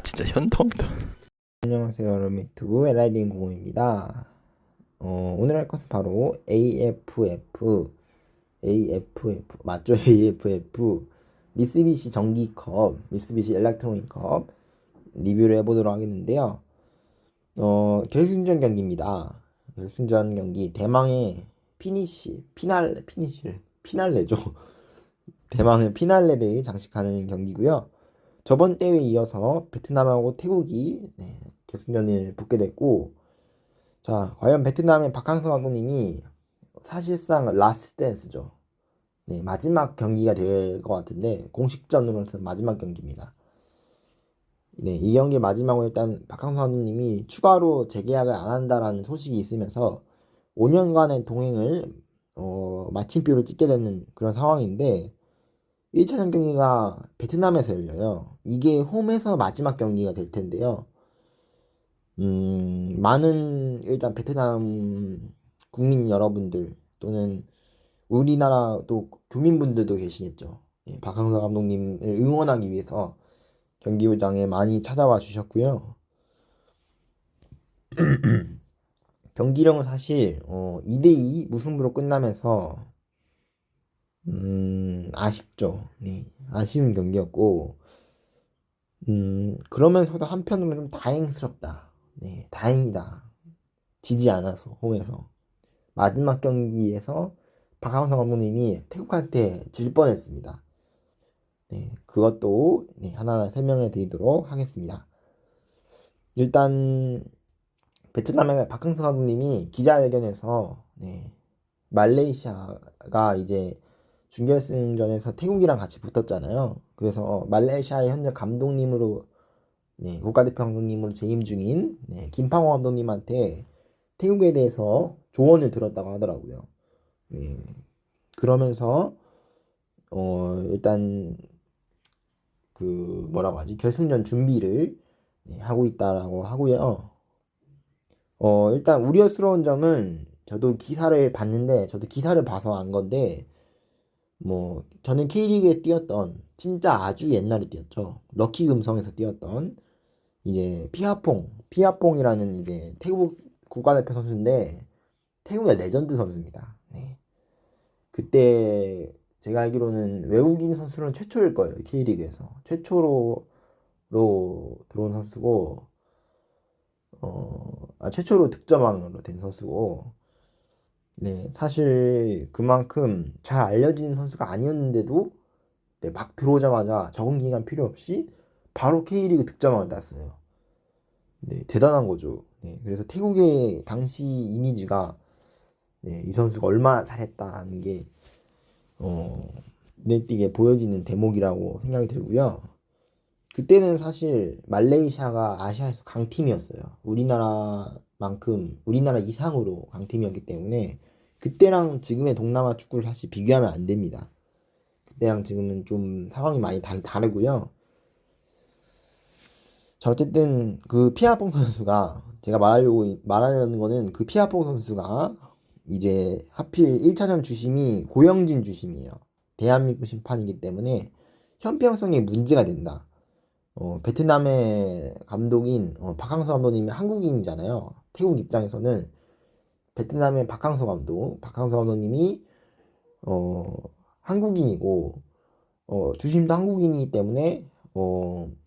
진짜 현타온다. 안녕하세요 여러분, 유튜브 LID 공호입니다. 오늘 할 것은 바로 AFF 맞죠? AFF 미쓰비시 전기컵, 미쓰비시 일렉트로닉컵 리뷰를 해보도록 하겠는데요. 결승전 경기입니다. 결승전 경기 대망의 피날레죠. 대망의 피날레를 장식하는 경기고요. 저번 대회에 이어서 베트남하고 태국이 결승전을 붙게 됐고, 자, 과연 베트남의 박항서 감독님이 사실상 라스트 댄스죠. 네, 마지막 경기가 될 것 같은데 공식전으로서 마지막 경기입니다. 네, 이 경기 마지막으로 일단 박항서 감독님이 추가로 재계약을 안 한다라는 소식이 있으면서 5년간의 동행을 마침표를 찍게 되는 그런 상황인데, 1차전 경기가 베트남에서 열려요. 이게 홈에서 마지막 경기가 될 텐데요. 많은 일단 베트남 국민 여러분들 또는 우리나라 또 교민분들도 계시겠죠. 예, 박항서 감독님을 응원하기 위해서 경기장에 많이 찾아와 주셨고요. 경기력은 사실 2대2 무승부로 끝나면서 아쉽죠. 네, 아쉬운 경기였고, 그러면서도 한편으로는 좀 다행스럽다. 네, 다행이다. 지지 않아서, 홈에서. 마지막 경기에서 박항서 감독님이 태국한테 질 뻔했습니다. 네, 그것도 하나하나 설명해 드리도록 하겠습니다. 일단, 베트남의 박항서 감독님이 기자회견에서, 말레이시아가 이제 준결승전에서 태국이랑 같이 붙었잖아요. 그래서 말레이시아의 현재 감독님으로 국가대표 감독님으로 재임 중인 김팡호 감독님한테 태국에 대해서 조언을 들었다고 하더라고요. 네, 그러면서 일단 그 뭐라고 하지, 결승전 준비를 하고 있다라고 하고요. 일단 우려스러운 점은, 저도 기사를 봐서 안 건데, 뭐 저는 K리그에 뛰었던, 진짜 아주 옛날에 뛰었죠. 럭키 금성에서 뛰었던 이제 피아퐁이라는 이제 태국 국가대표 선수인데, 태국의 레전드 선수입니다. 네. 그때 제가 알기로는 외국인 선수는 최초일 거예요. K리그에서 최초로 들어온 선수고, 최초로 득점왕으로 된 선수고, 네, 사실 그만큼 잘 알려진 선수가 아니었는데도 막 들어오자마자 적응 기간 필요 없이 바로 K리그 득점왕을 땄어요. 네, 대단한 거죠. 네, 그래서 태국의 당시 이미지가, 이 선수가 얼마나 잘했다라는 게 눈에 띄게 보여지는 대목이라고 생각이 들고요. 그때는 사실 말레이시아가 아시아에서 강팀이었어요. 우리나라 이상으로 강팀이었기 때문에 그때랑 지금의 동남아 축구를 사실 비교하면 안 됩니다. 그때랑 지금은 좀 상황이 많이 다르고요. 자, 어쨌든 그 피아퐁 선수가, 제가 말하려는 거는, 그 피아퐁 선수가 이제 하필 1차전 주심이 고영진 주심이에요. 대한민국 심판이기 때문에 형평성에 문제가 된다. 베트남의 감독인 박항서 감독님이 한국인이잖아요. 태국 입장에서는 베트남의 박항서 감독님이 한국인이고, 주심도 한국인이기 때문에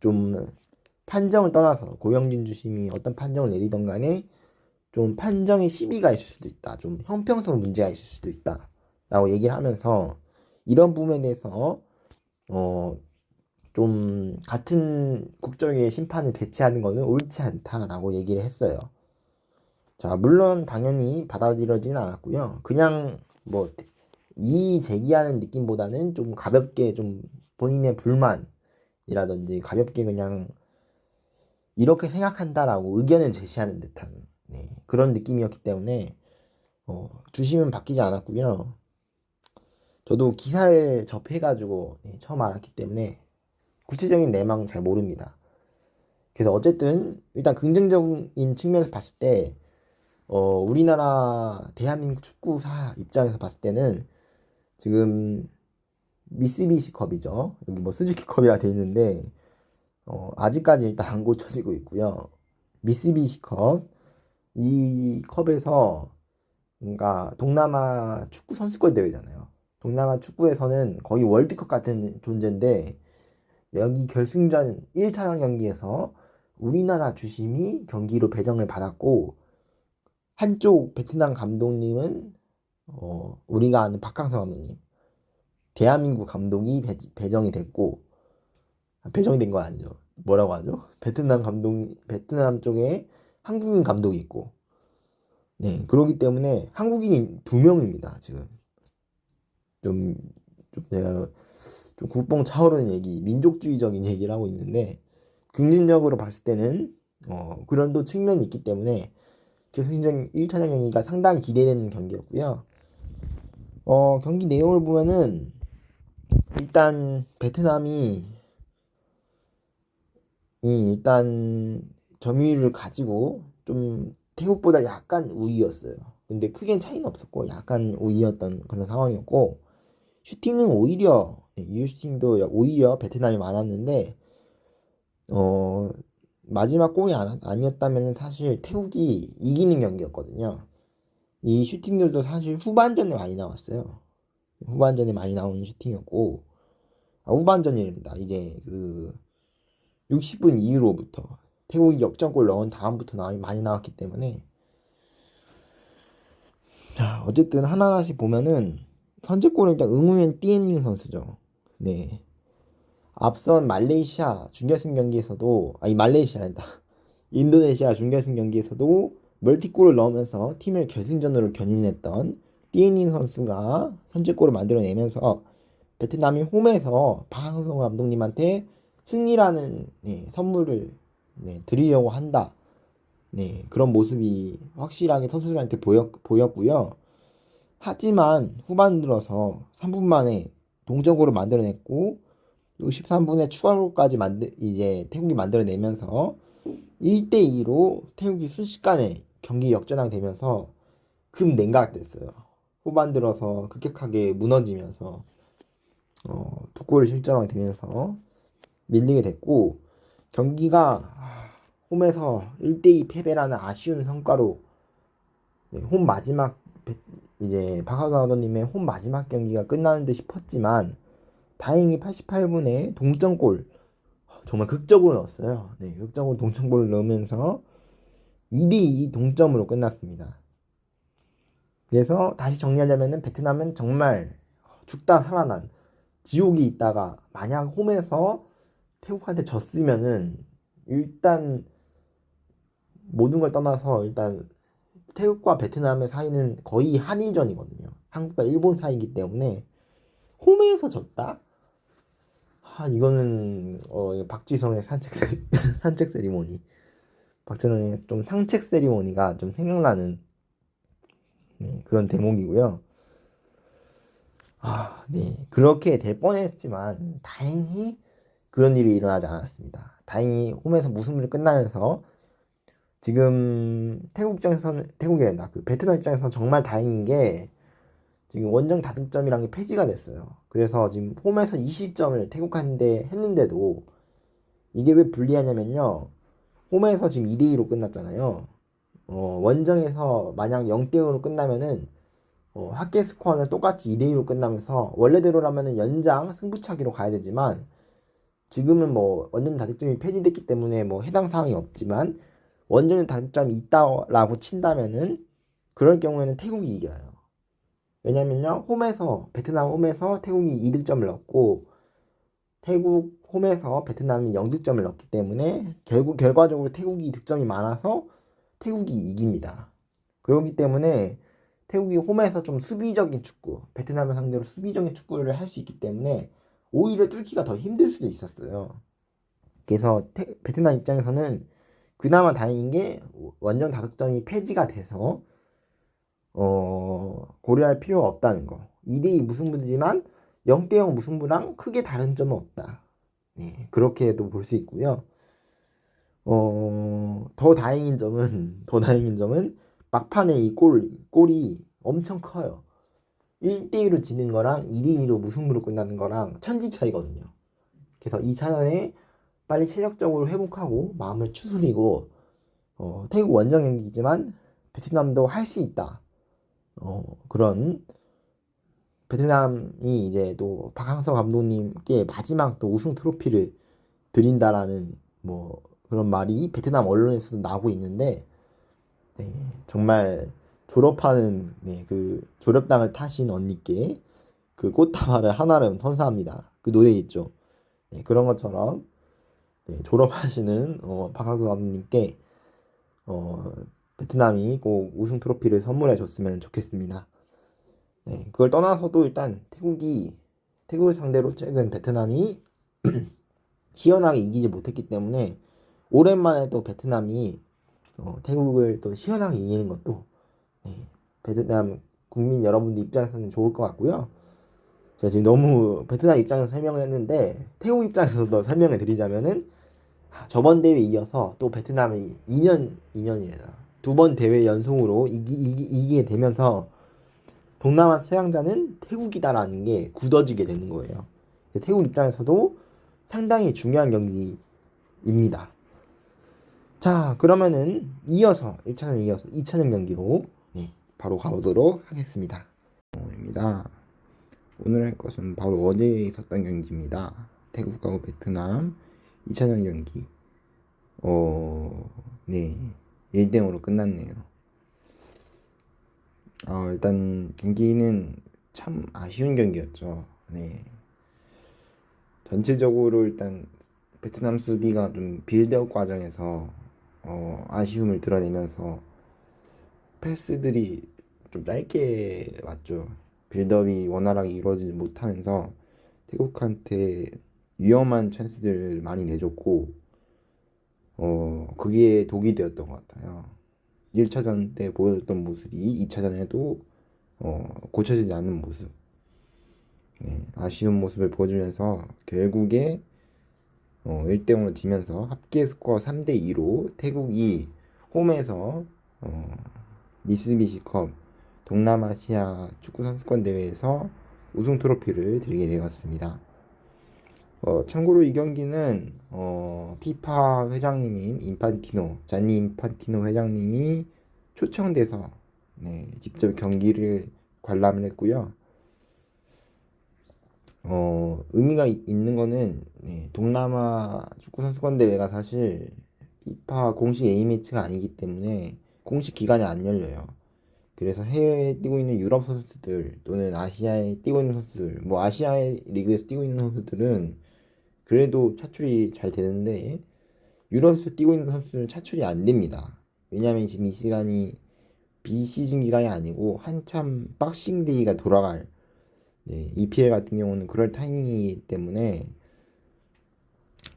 좀 판정을 떠나서 고영진 주심이 어떤 판정을 내리던 간에 좀 판정에 시비가 있을 수도 있다. 좀 형평성 문제가 있을 수도 있다. 라고 얘기를 하면서, 이런 부분에 대해서 좀 같은 국적의 심판을 배치하는 것은 옳지 않다라고 얘기를 했어요. 자, 물론 당연히 받아들여지는 않았고요. 그냥 뭐 이의 제기하는 느낌보다는 좀 가볍게, 좀 본인의 불만이라든지 가볍게 그냥 이렇게 생각한다라고 의견을 제시하는 듯한 그런 느낌이었기 때문에 주심은 바뀌지 않았고요. 저도 기사를 접해가지고 처음 알았기 때문에 구체적인 내막은 잘 모릅니다. 그래서 어쨌든 일단 긍정적인 측면에서 봤을 때, 우리나라 대한민국 축구사 입장에서 봤을 때는 지금 미쓰비시 컵이죠. 여기 뭐 스즈키 컵이라 돼 있는데, 아직까지 일단 안 고쳐지고 있고요. 미쓰비시컵 이 컵에서 뭔가 동남아 축구 선수권 대회잖아요. 동남아 축구에서는 거의 월드컵 같은 존재인데 여기 결승전 1차전 경기에서 우리나라 주심이 경기로 배정을 받았고 한쪽 베트남 감독님은 우리가 아는 박항서 감독님 대한민국 감독이 배정이 됐고 배정이 된 거 아니죠. 뭐라고 하죠? 베트남 쪽에 한국인 감독이 있고 네 그러기 때문에 한국인이 2명입니다 지금. 좀, 좀 내가 좀 국뽕 차오르는 얘기, 민족주의적인 얘기를 하고 있는데 긍정적으로 봤을 때는 그런 또 측면이 있기 때문에 결승전 1차전 경기가 상당히 기대되는 경기였고요. 경기 내용을 보면은 일단 베트남이 일단 점유율을 가지고 좀 태국보다 약간 우위였어요. 근데 크게 차이는 없었고 약간 우위였던 그런 상황이었고 슈팅은 오히려 유슈팅도 오히려 베트남이 많았는데 어 마지막 골이 아니었다면 사실 태국이 이기는 경기였거든요. 이 슈팅들도 사실 후반전에 많이 나왔어요. 후반전에 많이 나오는 슈팅이었고 후반전이랍니다. 이제 그 60분 이후로부터 태국이 역전골 넣은 다음부터 많이 나왔기 때문에 자 어쨌든 하나하나씩 보면은 선제골은 일단 응우엔 띠엔닝 선수죠. 네. 앞선 말레이시아 준결승 경기에서도 말레이시아란다. 인도네시아 준결승 경기에서도 멀티골을 넣으면서 팀을 결승전으로 견인했던 띠엔닝 선수가 선제골을 만들어내면서 베트남이 홈에서 박항서 감독님한테 승리라는 선물을 드리려고 한다. 그런 모습이 확실하게 선수들한테 보였고요. 하지만 후반 들어서 3분 만에 동점골을 만들어냈고 13분에 추가골까지 이제 태국이 만들어내면서 1대2로 태국이 순식간에 경기 역전하게 되면서 급냉각됐어요. 후반 들어서 급격하게 무너지면서 2골을 실점하게 되면서 밀리게 됐고 경기가 홈에서 1대2 패배라는 아쉬운 성과로 홈 마지막 이제 박하가 아버님의 홈 마지막 경기가 끝나는 듯 싶었지만 다행히 88분에 동점골 정말 극적으로 넣었어요. 네, 극적으로 동점골을 넣으면서 2대2 동점으로 끝났습니다. 그래서 다시 정리하자면은 베트남은 정말 죽다 살아난 지옥이 있다가 만약 홈에서 태국한테 졌으면은 일단 모든 걸 떠나서 일단 태국과 베트남의 사이는 거의 한일전이거든요. 한국과 일본 사이이기 때문에 홈에서 졌다? 이거는 박지성의 산책 세리머니 박지성의 좀 상책 세리머니가 좀 생각나는 그런 대목이고요. 네 그렇게 될 뻔했지만 다행히 그런 일이 일어나지 않았습니다. 다행히 홈에서 무승부를 끝나면서 지금 태국이란다. 그 베트남 입장에서는 정말 다행인 게 지금 원정 다득점이란 게 폐지가 됐어요. 그래서 지금 홈에서 20점을 태국한테 했는데도 이게 왜 불리하냐면요. 홈에서 지금 2대2로 끝났잖아요. 원정에서 만약 0대0으로 끝나면은 합계 스코어는 똑같이 2대2로 끝나면서 원래대로라면은 연장 승부차기로 가야 되지만 지금은 뭐 원정 다득점이 폐지됐기 때문에 뭐 해당 사항이 없지만 원정 다득점이 있다라고 친다면은 그럴 경우에는 태국이 이겨요. 왜냐면요 베트남 홈에서 태국이 2득점을 넣고 태국 홈에서 베트남이 0득점을 넣기 때문에 결과적으로 태국이 득점이 많아서 태국이 이깁니다. 그렇기 때문에 태국이 홈에서 좀 수비적인 축구, 베트남을 상대로 수비적인 축구를 할 수 있기 때문에 오히려 뚫기가 더 힘들 수도 있었어요. 그래서 베트남 입장에서는 그나마 다행인 게 원정 다득점이 폐지가 돼서 고려할 필요가 없다는 거. 2대2 무승부지만 0대0 무승부랑 크게 다른 점은 없다. 그렇게도 볼 수 있고요. 더 다행인 점은 막판에 골이 엄청 커요. 1대2로 지는 거랑 2대2로 무승부로 끝나는 거랑 천지 차이거든요. 그래서 이 차전에 빨리 체력적으로 회복하고 마음을 추스리고 태국 원정 경기지만 베트남도 할 수 있다. 그런 베트남이 이제 또 박항서 감독님께 마지막 또 우승 트로피를 드린다라는 뭐 그런 말이 베트남 언론에서도 나오고 있는데 네, 정말 졸업하는 그 졸업장을 타신 언니께 그 꽃다발을 하나를 선사합니다. 그 노래 있죠. 네, 그런 것처럼 졸업하시는 박항서 감독님께 어, 베트남이 꼭 우승 트로피를 선물해 줬으면 좋겠습니다. 네, 그걸 떠나서도 일단 태국을 상대로 최근 베트남이 시원하게 이기지 못했기 때문에 오랜만에 또 베트남이 태국을 또 시원하게 이기는 것도 네, 베트남 국민 여러분들 입장에서는 좋을 것 같고요. 제가 지금 너무 베트남 입장에서 설명을 했는데 태국 입장에서도 설명을 드리자면은 저번 대회에 이어서 또 베트남이 2년이래나 두 번 대회 연속으로 이기게 되면서 동남아 최강자는 태국이다라는 게 굳어지게 되는 거예요. 태국 입장에서도 상당히 중요한 경기입니다. 자, 그러면은 이어서 1차전 이어서 2차전 경기로 바로 가보도록 하겠습니다. 입니다. 오늘 할 것은 바로 어제 있었던 경기입니다. 태국하고 베트남 2차전 경기. 네. 1대0으로 끝났네요. 일단 경기는 참 아쉬운 경기였죠. 네. 전체적으로 일단 베트남 수비가 좀 빌드업 과정에서 아쉬움을 드러내면서 패스들이 좀 짧게 왔죠. 빌드업이 원활하게 이루어지지 못하면서 태국한테 위험한 찬스들을 많이 내줬고 그게 독이 되었던 것 같아요. 1차전 때 보여줬던 모습이 2차전에도 고쳐지지 않는 모습. 네, 아쉬운 모습을 보여주면서 결국에 1대0으로 지면서 합계 스코어 3대2로 태국이 홈에서 미쓰비시컵 동남아시아 축구 선수권 대회에서 우승 트로피를 들게 되었습니다. 참고로 이 경기는 피파 회장님인 자니 인판티노 회장님이 초청돼서 직접 경기를 관람을 했고요. 의미가 있는 거는 동남아 축구 선수권 대회가 사실 피파 공식 A매치가 아니기 때문에 공식 기간에 안 열려요. 그래서 해외에 뛰고 있는 유럽 선수들 또는 아시아에 뛰고 있는 선수들, 뭐 아시아 리그에서 뛰고 있는 선수들은 그래도 차출이 잘 되는데 유럽에서 뛰고 있는 선수들은 차출이 안 됩니다. 왜냐하면 지금 이 시간이 비시즌 기간이 아니고 한참 박싱데이가 돌아갈 EPL 같은 경우는 그럴 타이밍이기 때문에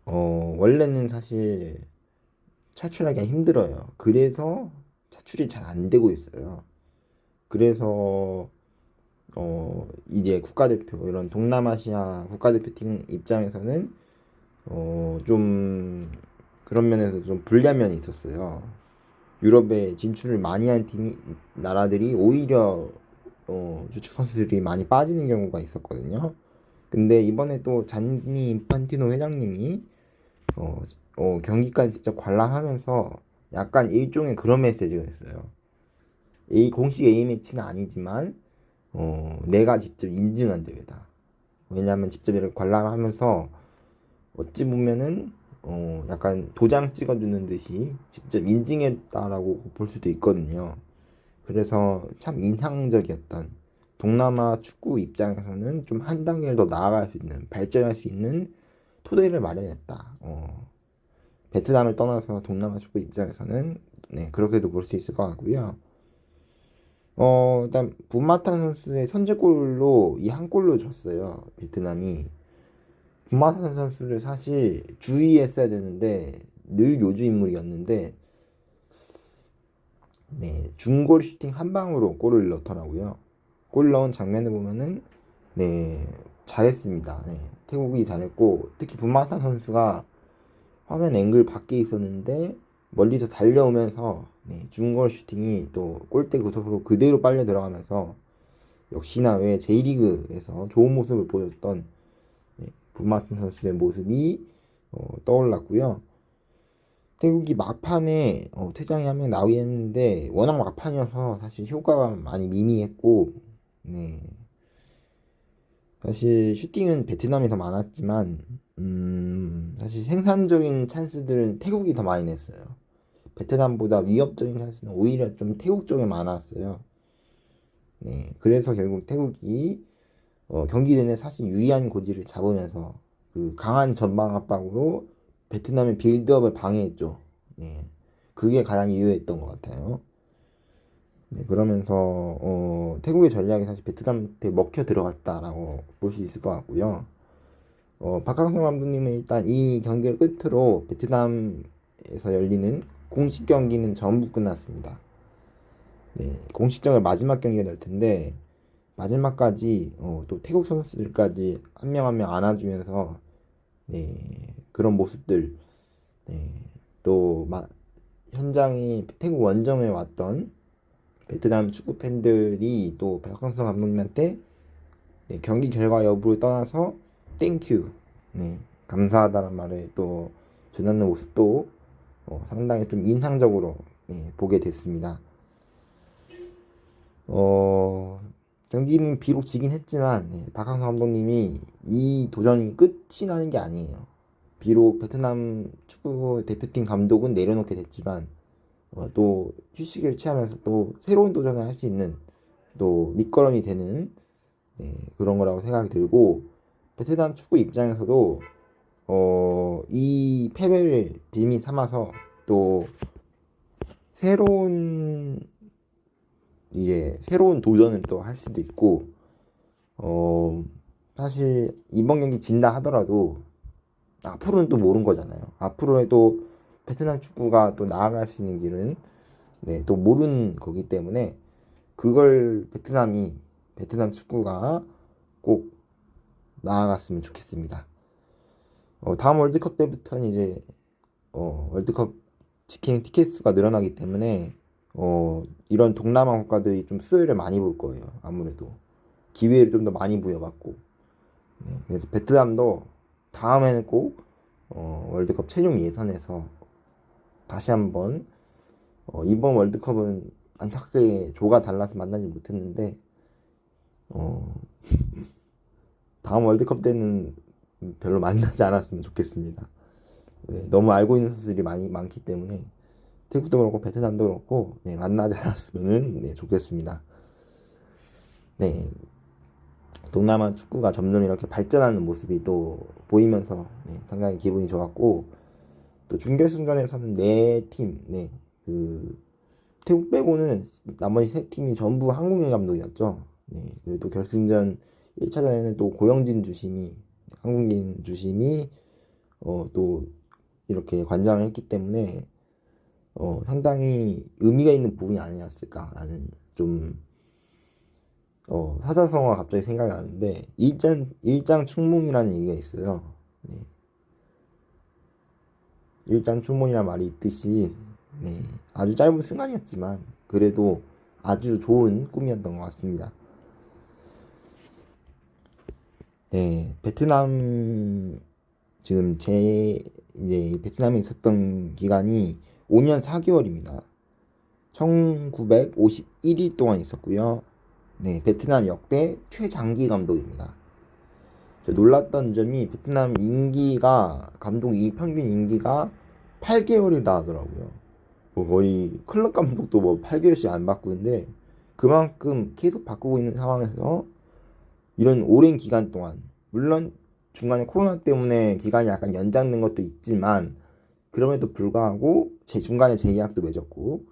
원래는 사실 차출하기가 힘들어요. 그래서 차출이 잘 안 되고 있어요. 그래서 이제 국가대표 이런 동남아시아 국가대표팀 입장에서는 좀 그런 면에서 좀 불리한 면이 있었어요. 유럽에 진출을 많이 한 나라들이 오히려 주축 선수들이 많이 빠지는 경우가 있었거든요. 근데 이번에 또 잔니 인판티노 회장님이 경기까지 직접 관람하면서 약간 일종의 그런 메시지가 있어요. 공식 A매치는 아니지만 내가 직접 인증한 대회다. 왜냐하면 직접 이렇게 관람하면서 어찌 보면은 약간 도장 찍어주는 듯이 직접 인증했다라고 볼 수도 있거든요. 그래서 참 인상적이었던 동남아 축구 입장에서는 좀 한 단계를 더 나아갈 수 있는 발전할 수 있는 토대를 마련했다. 베트남을 떠나서 동남아 축구 입장에서는 그렇게도 볼 수 있을 것 같고요. 일단 분마탄 선수의 선제골로 이 한 골로 졌어요. 베트남이. 분마탄 선수를 사실 주의했어야 되는데 늘 요주 인물이었는데 중골 슈팅 한 방으로 골을 넣더라고요. 골 넣은 장면을 보면은 잘했습니다. 태국이 잘했고 특히 분마탄 선수가 화면 앵글 밖에 있었는데 멀리서 달려오면서 중골 슈팅이 또 골대 구석으로 그대로 빨려 들어가면서 역시나 왜 J리그에서 좋은 모습을 보였던 분마탄 선수의 모습이 떠올랐고요. 태국이 막판에 퇴장이 한 명 나오긴 했는데 워낙 막판이어서 사실 효과가 많이 미미했고, 네. 사실 슈팅은 베트남이 더 많았지만 사실 생산적인 찬스들은 태국이 더 많이 냈어요. 베트남보다 위협적인 찬스는 오히려 좀 태국 쪽에 많았어요. 네, 그래서 결국 태국이 경기 내내 사실 유리한 고지를 잡으면서 그 강한 전방 압박으로 베트남의 빌드업을 방해했죠. 네, 그게 가장 유효했던 것 같아요. 네, 그러면서 태국의 전략이 사실 베트남한테 먹혀 들어갔다라고 볼 수 있을 것 같고요. 박항서 감독님은 일단 이 경기를 끝으로 베트남에서 열리는 공식 경기는 전부 끝났습니다. 네, 공식적으로 마지막 경기가 될 텐데 마지막까지 또 태국 선수들까지 한 명 한 명 안아주면서 네, 그런 모습들 네, 또 현장이 태국 원정에 왔던 베트남 축구 팬들이 또 박항서 감독님한테 네, 경기 결과 여부를 떠나서 땡큐 네, 감사하다는 말을 또 전하는 모습도 상당히 좀 인상적으로 네, 보게 됐습니다. 어, 경기는 비록 지긴 했지만 네, 박항서 감독님이 이 도전이 끝이 나는 게 아니에요. 비록 베트남 축구 대표팀 감독은 내려놓게 됐지만 또 휴식을 취하면서 또 새로운 도전을 할 수 있는 또 밑거름이 되는 네, 그런 거라고 생각이 들고 베트남 축구 입장에서도 이 패배를 빌미 삼아서 또 새로운 새로운 도전을 또 할 수도 있고 어 사실 이번 경기 진다 하더라도 앞으로는 또 모르는 거잖아요. 앞으로에도 베트남 축구가 또 나아갈 수 있는 길은 네, 또 모르는 거기 때문에 그걸 베트남 축구가 꼭 나아갔으면 좋겠습니다. 다음 월드컵 때부터는 이제 월드컵 직행 티켓 수가 늘어나기 때문에 이런 동남아 국가들이 좀 수혜를 많이 볼 거예요. 아무래도 기회를 좀 더 많이 부여받고 네, 그래서 베트남도 다음에는 꼭 월드컵 최종 예선에서 다시 한번 이번 월드컵은 안타깝게 조가 달라서 만나지 못했는데 어, 다음 월드컵 때는 별로 만나지 않았으면 좋겠습니다. 네, 너무 알고 있는 선수들이 많기 때문에 태국도 그렇고 베트남도 그렇고 네, 만나지 않았으면 네, 좋겠습니다. 네, 동남아 축구가 점점 이렇게 발전하는 모습이 또 보이면서 네, 상당히 기분이 좋았고 또 준결승전에서는 네 팀, 네, 그 태국 빼고는 나머지 세 팀이 전부 한국인 감독이었죠. 네, 그리고 또 결승전 1차전에는 또 고영진 주심이 한국인 주심이 또 이렇게 관장을 했기 때문에 상당히 의미가 있는 부분이 아니었을까라는 좀 사자성어가 갑자기 생각이 나는데 일장 충몽이라는 얘기가 있어요. 네. 일장 충몽이라는 말이 있듯이 네. 아주 짧은 순간이었지만 그래도 아주 좋은 꿈이었던 것 같습니다. 네, 베트남 지금 이제 베트남에 있었던 기간이 5년 4개월입니다. 1951일 동안 있었고요. 네, 베트남 역대 최장기 감독입니다. 놀랐던 점이 베트남 감독 평균 임기가 8개월이다 하더라고요. 뭐 거의 클럽 감독도 뭐 8개월씩 안 바꾸는데 그만큼 계속 바꾸고 있는 상황에서 이런 오랜 기간 동안 물론 중간에 코로나 때문에 기간이 약간 연장된 것도 있지만 그럼에도 불구하고 중간에 재계약도 맺었고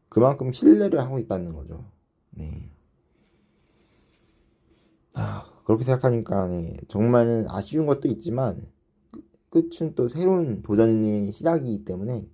그만큼 신뢰를 하고 있다는 거죠. 네. 그렇게 생각하니까 네, 정말 아쉬운 것도 있지만 끝은 또 새로운 도전의 시작이기 때문에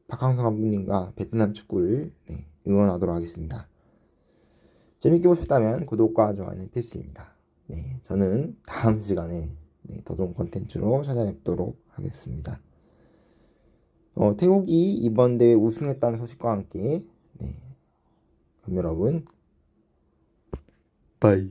박항서 감독님과 베트남 축구를 네, 응원하도록 하겠습니다. 재밌게 보셨다면 구독과 좋아요는 필수입니다. 네, 저는 다음 시간에 네, 더 좋은 컨텐츠로 찾아뵙도록 하겠습니다. 태국이 이번 대회 우승했다는 소식과 함께 네, 그럼 여러분 바이.